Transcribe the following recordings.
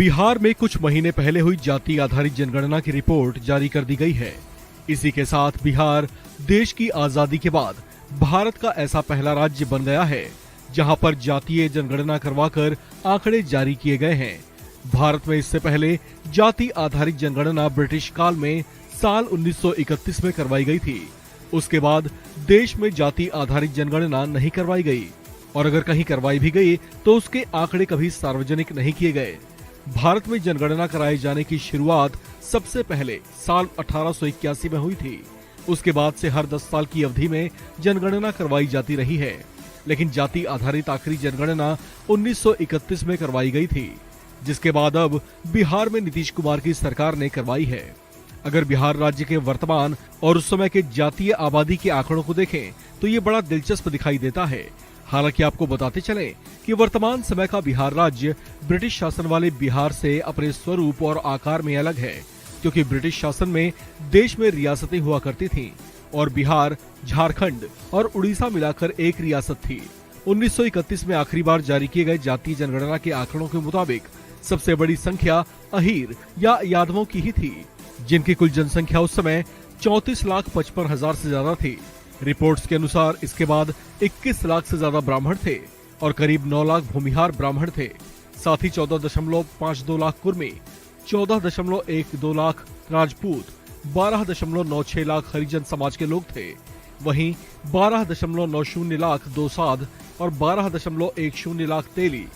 बिहार में कुछ महीने पहले हुई जाति आधारित जनगणना की रिपोर्ट जारी कर दी गई है। इसी के साथ बिहार देश की आजादी के बाद भारत का ऐसा पहला राज्य बन गया है जहां पर जातीय जनगणना करवाकर आंकड़े जारी किए गए हैं। भारत में इससे पहले जाति आधारित जनगणना ब्रिटिश काल में साल 1931 में करवाई गई थी। उसके बाद देश में जाति आधारित जनगणना नहीं करवाई गई और अगर कहीं करवाई भी गई तो उसके आंकड़े कभी सार्वजनिक नहीं किए गए। भारत में जनगणना कराए जाने की शुरुआत सबसे पहले साल 1881 में हुई थी। उसके बाद से हर 10 साल की अवधि में जनगणना करवाई जाती रही है, लेकिन जाति आधारित आखिरी जनगणना 1931 में करवाई गई थी, जिसके बाद अब बिहार में नीतीश कुमार की सरकार ने करवाई है। अगर बिहार राज्य के वर्तमान और उस समय के जातीय आबादी के आंकड़ों को देखें तो ये बड़ा दिलचस्प दिखाई देता है। हालांकि आपको बताते चलें कि वर्तमान समय का बिहार राज्य ब्रिटिश शासन वाले बिहार से अपने स्वरूप और आकार में अलग है, क्योंकि ब्रिटिश शासन में देश में रियासतें हुआ करती थीं और बिहार, झारखंड और उड़ीसा मिलाकर एक रियासत थी। 1931 में आखिरी बार जारी किए गए जातीय जनगणना के आंकड़ों के मुताबिक सबसे बड़ी संख्या अहीर या यादवों की ही थी, जिनकी कुल जनसंख्या उस समय 34,55,000 से ज्यादा थी। रिपोर्ट्स के अनुसार इसके बाद 21 लाख से ज्यादा ब्राह्मण थे और करीब 9 लाख भूमिहार ब्राह्मण थे। साथ ही 14.52 लाख कुर्मी, 14.12 लाख राजपूत, 12.96 लाख हरिजन समाज के लोग थे। वहीं 12.90 लाख दोसाध और 12.10 लाख तेली,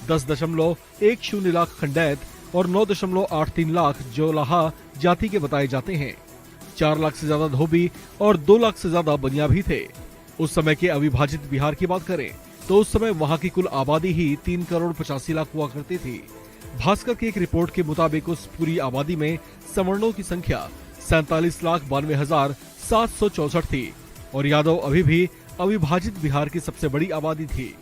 10.10 लाख खंडैत और 9.83 लाख जोलाहा जाति के बताए जाते हैं। 4 लाख से ज्यादा धोबी और 2 लाख से ज्यादा बनिया भी थे। उस समय के अविभाजित बिहार की बात करें तो उस समय वहां की कुल आबादी ही 3,85,00,000 हुआ करती थी। भास्कर की एक रिपोर्ट के मुताबिक उस पूरी आबादी में सवर्णों की संख्या 47,92,764 थी और यादव अभी भी अविभाजित बिहार की सबसे बड़ी आबादी थी।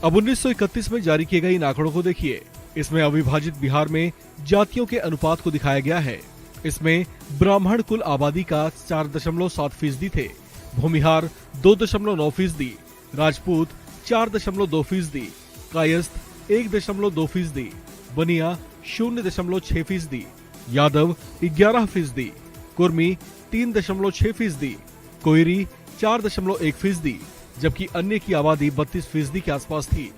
अब 1931 में जारी किए गए इन आंकड़ों को देखिए। इसमें अविभाजित बिहार में जातियों के अनुपात को दिखाया गया है। इसमें ब्राह्मण कुल आबादी का 4.7% थे, भूमिहार 2.9%, राजपूत 4.2%, कायस्थ 1.2%, बनिया 0.6%, यादव 11%, कुर्मी 3.6%, कोयरी 4.1%, जबकि अन्य की आबादी 32% के आसपास थी।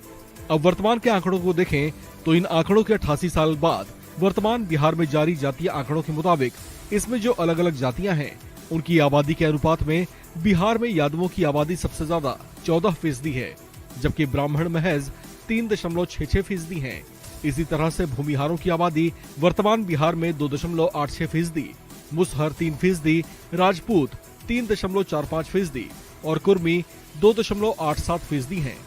अब वर्तमान के आंकड़ों को देखें तो इन आंकड़ों के 88 साल बाद वर्तमान बिहार में जारी जातीय आंकड़ों के मुताबिक इसमें जो अलग अलग जातियां हैं उनकी आबादी के अनुपात में बिहार में यादवों की आबादी सबसे ज्यादा 14% है, जबकि ब्राह्मण महज 3.66% है। इसी तरह से भूमिहारों की आबादी वर्तमान बिहार में 2.86%, मुसहर 3%, राजपूत 3.45% और कुर्मी 2.87% है।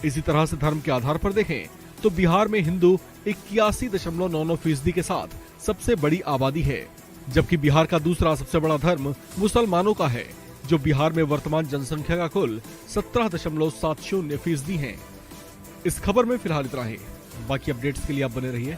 इसी तरह से धर्म के आधार पर देखें तो बिहार में हिंदू 81.99% के साथ सबसे बड़ी आबादी है, जबकि बिहार का दूसरा सबसे बड़ा धर्म मुसलमानों का है, जो बिहार में वर्तमान जनसंख्या का कुल 17.70% है। इस खबर में फिलहाल इतना ही। बाकी अपडेट्स के लिए आप बने रहिए।